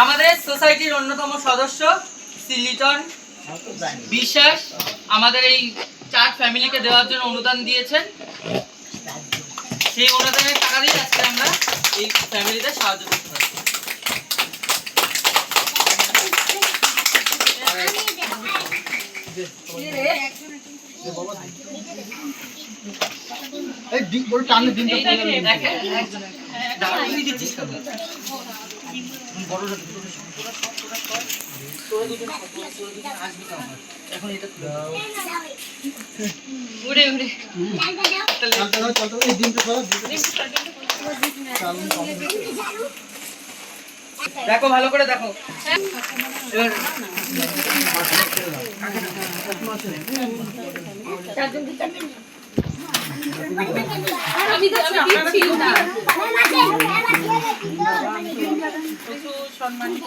আমাদের সোসাইটির অন্যতম সদস্য শ্রী লিটন বিশ্বাস আমাদের এই চার ফ্যামিলিকে দেওয়ার জন্য অনুদান দিয়েছেন। সেই অনুদানের টাকা দিয়ে আজকে আমরা এই ফ্যামিলিতে সাহায্য করতে পারি। দেখো ভালো করে দেখো। সম্মানিত